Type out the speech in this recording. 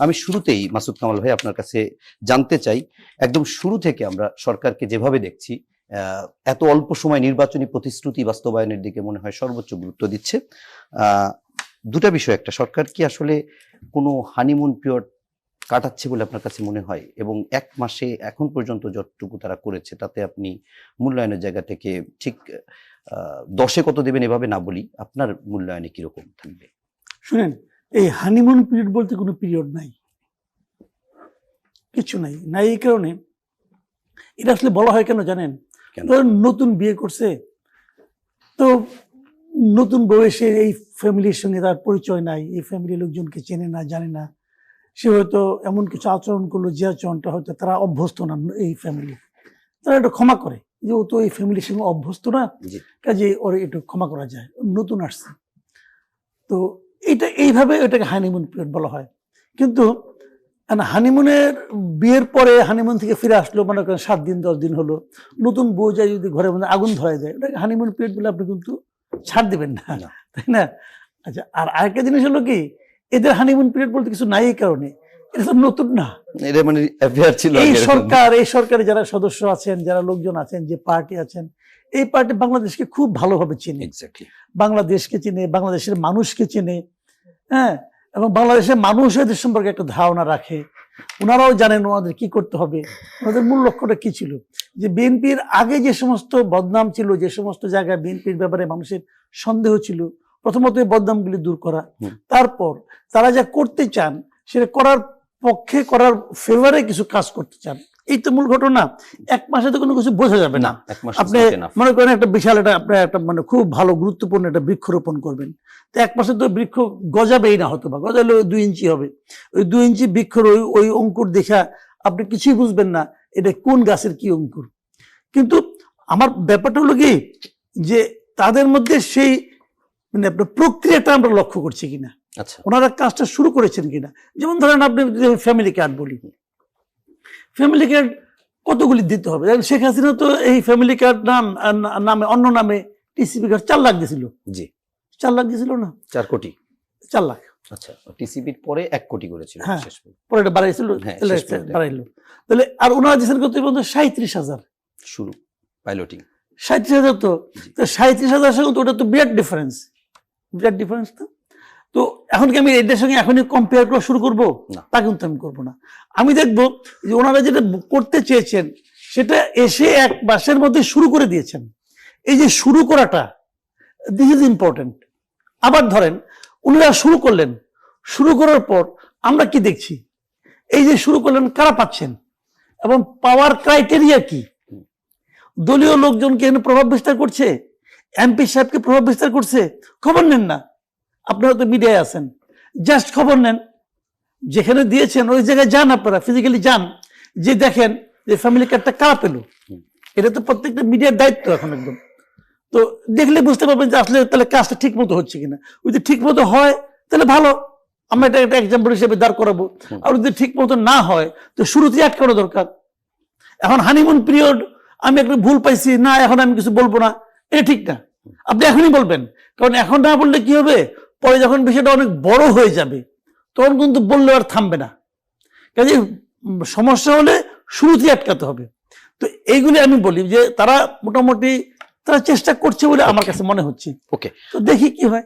আমি শুরুতেই মাসুদ কামাল ভাই আপনার কাছে জানতে চাই, একদম শুরু থেকে আমরা সরকারকে যেভাবে দেখছি এত অল্প সময় নির্বাচনী প্রতিশ্রুতি বাস্তবায়নের দিকে মনে হয় সর্বোচ্চ গুরুত্ব দিচ্ছে। দুটা বিষয়, একটা সরকার কি আসলে কোনো হানিমুন পিরিয়ড কাটাচ্ছে বলে আপনার কাছে মনে হয়, এবং এক মাসে এখন পর্যন্ত যতটুকু তারা করেছে তাতে আপনি মূল্যায়নের জায়গা থেকে ঠিক 10-এ কত দেবেন এভাবে না বলি, আপনার মূল্যায়নে কিরকম থাকবে? শুনেন, এই হানিমুন পিরিয়ড বলতে কোনো পিরিয়ড নাই, কিছু নাই। এই কারণে এটা আসলে বলা হয় কেন জানেন? ধরুন নতুন বিয়ে করছে, তো নতুন বয়সে এই ফ্যামিলির সঙ্গে তার পরিচয় নাই, এই ফ্যামিলির লোকজনকে চেনে না, জানে না, সে হয়তো এমন কিছু আচরণ করলো যে আচরণটা হয়তো তারা অভ্যস্ত না, এই ফ্যামিলি তারা একটু ক্ষমা করে যে ও তো এই ফ্যামিলির সঙ্গে অভ্যস্ত না, কাজে ওর একটু ক্ষমা করা যায়, নতুন আসছে। তো এটা এইভাবে এটাকে হানিমুন পিরিয়ড বলা হয়। কিন্তু হানিমুনের বিয়ের পরে হানিমুন থেকে ফিরে আসলো, মনে করেন 7 দিন 10 দিন হলো, নতুন বউ যায় যদি ঘরের মধ্যে আগুন ধরে দেয়, ওটাকে হানিমুন পিরিয়ড বলে আপনি কিন্তু ছাড় দেবেন না, তাই না? আচ্ছা, আর আরেকটা জিনিস হলো কি, এদের হানিমুন পিরিয়ড বলতে কিছু নাই, এই কারণে এটা তো নতুন না, এটা মানে এই সরকারে যারা সদস্য আছেন, যারা লোকজন আছেন, যে পার্টি আছেন, এই পার্টি বাংলাদেশকে খুব ভালোভাবে চেনে, বাংলাদেশকে চেনে, বাংলাদেশের মানুষকে চেনে, হ্যাঁ, এবং বাংলাদেশের মানুষ এদের সম্পর্কে একটা ধারণা রাখে। ওনারাও জানেন ওনাদের কি করতে হবে, ওনাদের মূল লক্ষ্যটা কি ছিল। যে বিএনপির আগে যে সমস্ত বদনাম ছিল, যে সমস্ত জায়গায় বিএনপির ব্যাপারে মানুষের সন্দেহ ছিল, প্রথমত এই বদনামগুলি দূর করা, তারপর তারা যা করতে চান সেটা করার পক্ষে, করার ফেভারে কিছু কাজ করতে চান, এই তো মূল ঘটনা। এক মাসে তো কোনো কিছু বোঝা যাবে না। আপনি মনে করেন একটা বিশাল একটা মানে খুব ভালো গুরুত্বপূর্ণ একটা বৃক্ষরোপণ করবেন, তো এক মাসে তো বৃক্ষ গজাবেই না, হয়তো বা গজালে 2 ইঞ্চি হবে। ওই 2 ইঞ্চি বৃক্ষর ওই অঙ্কুর দেখা আপনি কিছুই বুঝবেন না এটা কোন গাছের কি অঙ্কুর। কিন্তু আমার ব্যাপারটা হলো কি, যে তাদের মধ্যে সেই মানে আপনার প্রক্রিয়াটা আমরা লক্ষ্য করছি কিনা, ওনারা কাজটা শুরু করেছেন কিনা। যেমন ধরেন আপনি ফ্যামিলি কার্ড বলি, ফ্যামিলি কার্ড কতগুলি দিতে হবে? শেখ হাসিনা তো এই ফ্যামিলি কার্ড নামে অন্য নামে টিসিবি কার্ড 4 লাখ দিয়েছিল। জি, 4 লাখ দিয়েছিল না, 4 কোটি, 4 লাখ। আচ্ছা, টিসিবির পরে 1 কোটি করেছিল, হ্যাঁ, পরে এটা বাড়াইছিল, বাড়াইলো। তাহলে আর ওনারা দিয়েছেন কত বলতো? 37,000 শুরু পাইলটিং, 37,000। তো 37,000 সঙ্গে তো ওটা তো বিরাট ডিফারেন্স, বিরাট ডিফারেন্স। তো এখন কি আমি এটার সঙ্গে এখনই কম্পেয়ার করা শুরু করবো? তা কিন্তু আমি করবো না। আমি দেখবো যে ওনারা যেটা করতে চেয়েছেন সেটা এসে 1 মাসের মধ্যে শুরু করে দিয়েছেন। এই যে শুরু করাটা, দিস ইজ ইম্পর্টেন্ট। আবার ধরেন উনারা শুরু করলেন, শুরু করার পর আমরা কি দেখছি, এই যে শুরু করলেন কারা পাচ্ছেন এবং পাওয়ার ক্রাইটেরিয়া কি? দলীয় লোকজনকে এখানে প্রভাব বিস্তার করছে, এমপি সাহেবকে প্রভাব বিস্তার করছে, খবর নেন না। আপনারা তো মিডিয়ায় আছেন, জাস্ট খবর নেন, যেখানে দিয়েছেন ওই জায়গায় যান, আপনারা ফিজিক্যালি যান, যে দেখেন যে ফ্যামিলি কার্ডটা কারা পেল। এটা তো প্রত্যেকটা মিডিয়ার দায়িত্ব এখন একদম। তো দেখলে বুঝতে পারবেন যে আসলে তাহলে কাজটা ঠিক মতো হচ্ছে কিনা। যদি ঠিক মতো হয় তাহলে ভালো, আমরা এটা একটা এক্সাম্পল হিসেবে দাঁড় করাবো। আর যদি ঠিক মতো না হয় তো শুরুতেই আটকানো দরকার। এখন হানিমুন পিরিয়ড আমি একটা ভুল পাইছি না, এখন আমি কিছু বলবো না, এটা ঠিক না। আপনি এখনই বলবেন, কারণ এখন না বললে কি হবে, পরে যখন বিষয়টা অনেক বড় হয়ে যাবে তখন কিন্তু বললে আর থামবে না। কাজে সমস্যা হলে শুরুতেই আটকাতে হবে। তো এইগুলি আমি বলি যে তারা মোটামুটি তারা চেষ্টা করছে বলে আমার কাছে মনে হচ্ছে। ওকে, তো দেখি কি হয়।